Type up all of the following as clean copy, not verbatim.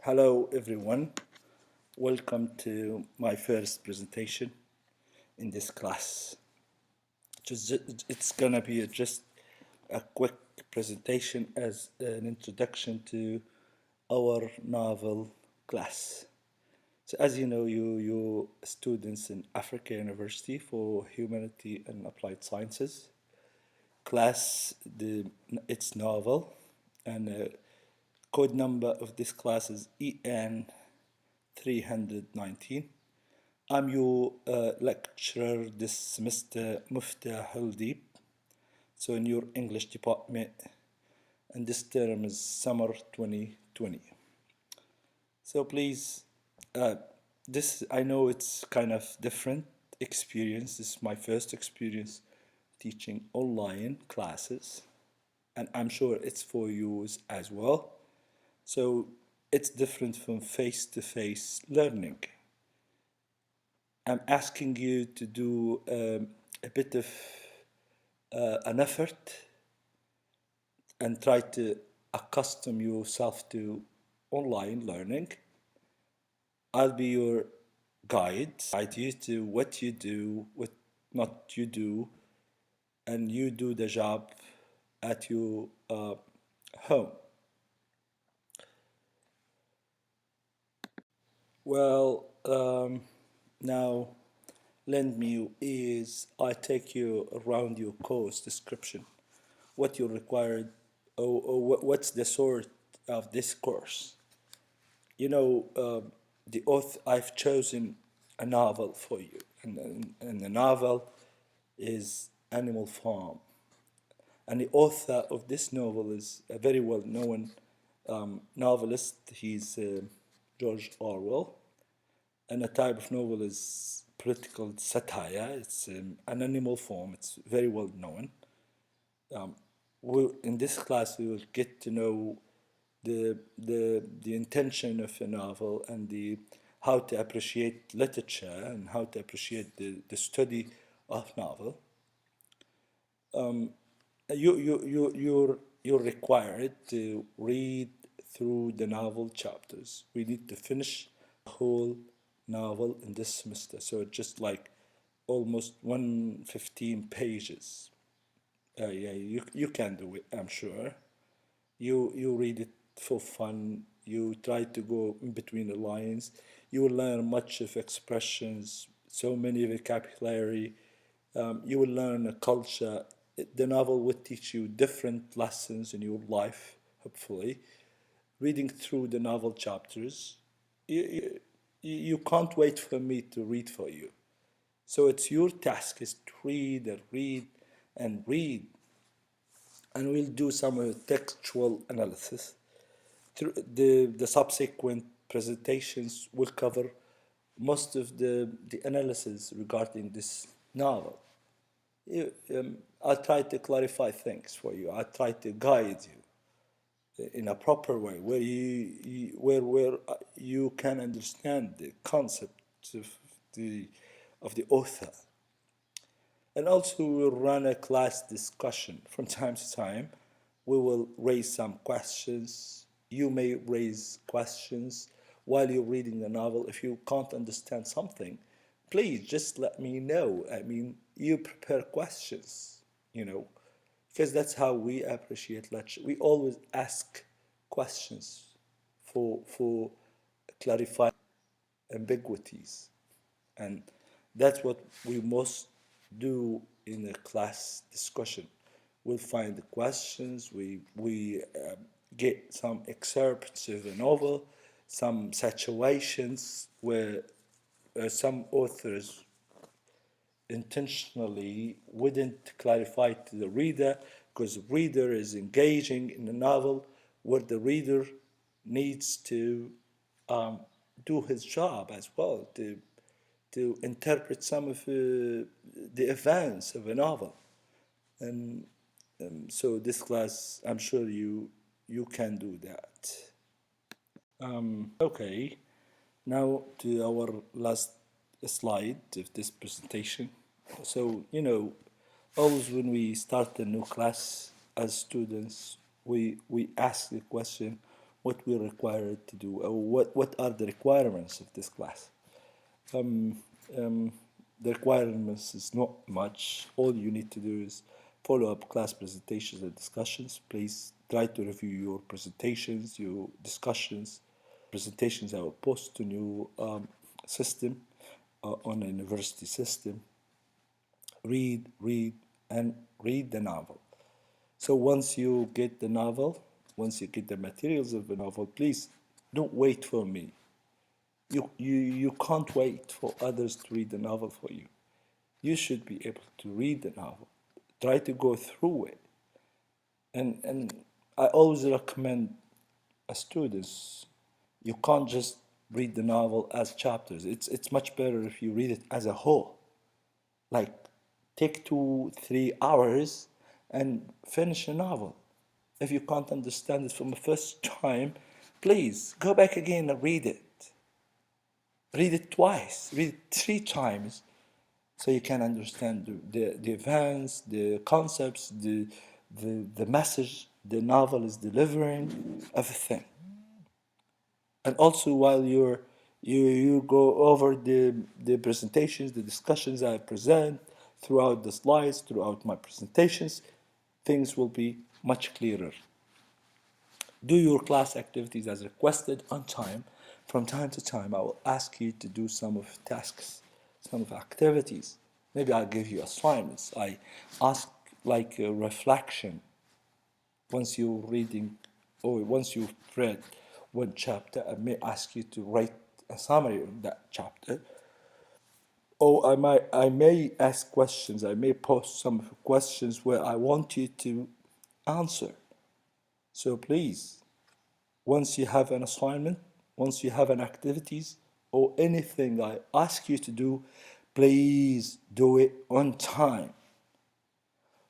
Hello everyone, welcome to my first presentation in this class. It's gonna be just a quick presentation as an introduction to our novel class. So as you know, you students in Africa University for Humanity and Applied Sciences. Class, it's novel, and code number of this class is EN 319. I'm your lecturer this semester, Mفتاح الديب. So in your English department, and this term is summer 2020. So please, this I know it's kind of different experience. This is my first experience teaching online classes, and I'm sure it's for you as well. So it's different from face-to-face learning. I'm asking you to do a bit of an effort and try to accustom yourself to online learning. I'll be your guide you to what you do, what not you do, and you do the job at your home. Well, now lend me your ears. I take you around your course description, what you required, or what's the sort of this course. You know, the author, I've chosen a novel for you, and the novel is Animal Farm. And the author of this novel is a very well-known novelist. He's George Orwell. And the type of novel is political satire. It's an animal form. It's very well known. In this class, we will get to know the intention of a novel and how to appreciate literature and how to appreciate the study of novel. You're required to read through the novel chapters. We need to finish the whole novel in this semester, so it's just like almost 115 pages. Yeah, you can do it, I'm sure. You read it for fun. You try to go in between the lines. You will learn much of expressions, so many vocabulary. You will learn a culture. The novel will teach you different lessons in your life, hopefully. Reading through the novel chapters, you can't wait for me to read for you. So it's your task is to read and read and read. And we'll do some textual analysis. Through the subsequent presentations will cover most of the analysis regarding this novel. I'll try to clarify things for you. I'll try to guide you in a proper way where you can understand the concept of the author. And also we'll run a class discussion from time to time. We will raise some questions. You may raise questions while you're reading the novel. If you can't understand something, please just let me know. I mean, you prepare questions, because that's how we appreciate lecture. We always ask questions for clarifying ambiguities, and that's what we must do in a class discussion. We'll find the questions. We get some excerpts of the novel, some situations where some authors intentionally wouldn't clarify to the reader, because the reader is engaging in the novel where the reader needs to do his job as well, to interpret some of the events of a novel. And so this class, I'm sure you can do that. Okay, now to our last slide of this presentation. So, always when we start a new class as students, we ask the question, what we're required to do, or what are the requirements of this class. Um, the requirements is not much. All you need to do is follow up class presentations and discussions. Please try to review your presentations, your discussions. Presentations I will post to new system on a university system. Read, and read the novel. So once you get the novel, once you get the materials of the novel, please don't wait for me. You can't wait for others to read the novel for you. You should be able to read the novel. Try to go through it. And I always recommend students, you can't just read the novel as chapters. It's much better if you read it as a whole. Like, take 2-3 hours and finish a novel. If you can't understand it from the first time, please go back again and read it. Read it twice, read it 3 times, so you can understand the events, the concepts, the message the novel is delivering, everything. And also while you go over the presentations, the discussions I present throughout the slides, throughout my presentations, things will be much clearer. Do your class activities as requested on time. From time to time, I will ask you to do some of tasks, some of activities. Maybe I'll give you assignments. I ask like a reflection. Once you're reading, or once you've read one chapter, I may ask you to write a summary of that chapter. Or I may ask questions. I may post some questions where I want you to answer. So please, once you have an assignment, once you have an activities or anything I ask you to do, please do it on time.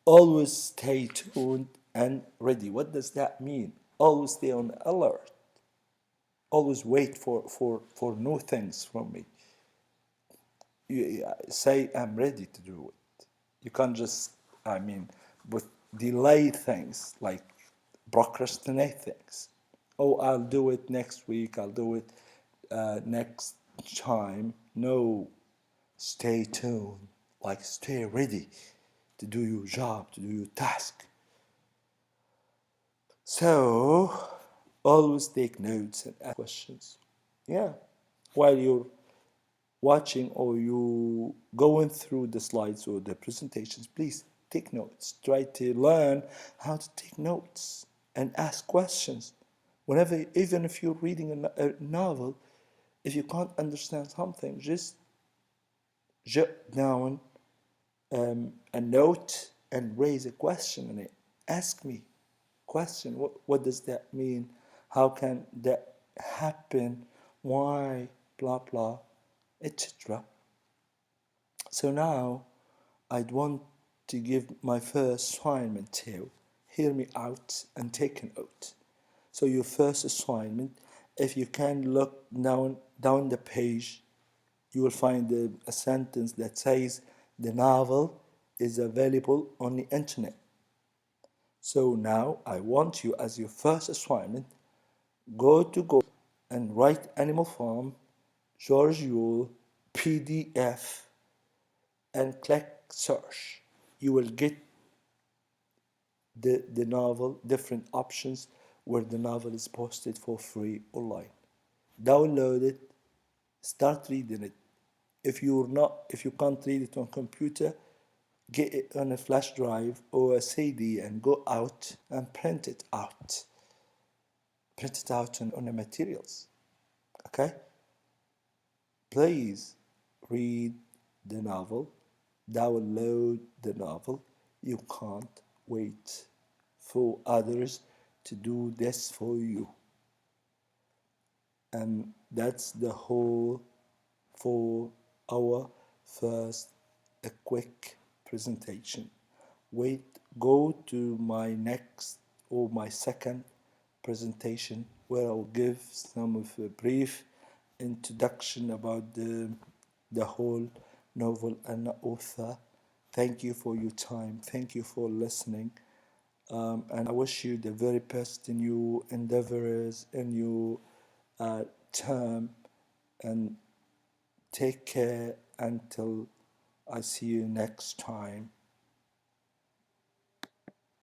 Always stay tuned and ready. What does that mean? Always stay on alert. Always wait for new things from me. You say, I'm ready to do it. You can't just, but delay things, like procrastinate things. Oh, I'll do it next week, I'll do it next time. No, stay tuned, like stay ready to do your job, to do your task. So, always take notes and ask questions. Yeah, while you're watching or you going through the slides or the presentations, please take notes. Try to learn how to take notes and ask questions. Whenever, even if you're reading a novel, if you can't understand something, just jot down a note and raise a question in it. Ask me question. What does that mean? How can that happen? Why? Blah blah, etc. So now I'd want to give my first assignment to you. Hear me out and take a note. So your first assignment, if you can look down the page, you will find a sentence that says the novel is available on the internet. So now I want you, as your first assignment, go to Google and write Animal Farm, George Yule, PDF, and click search. You will get the novel, different options where the novel is posted for free online. Download it, start reading it. If you can't read it on computer, get it on a flash drive or a CD and go out and print it out. Print it out on the materials. Okay? Please read the novel, download the novel. You can't wait for others to do this for you. And that's the whole for our first a quick presentation. Go to my next or my second presentation where I'll give some of a brief introduction about the whole novel and the author. Thank you for your time. Thank you for listening. and I wish you the very best in your endeavors, in your term, and take care until I see you next time.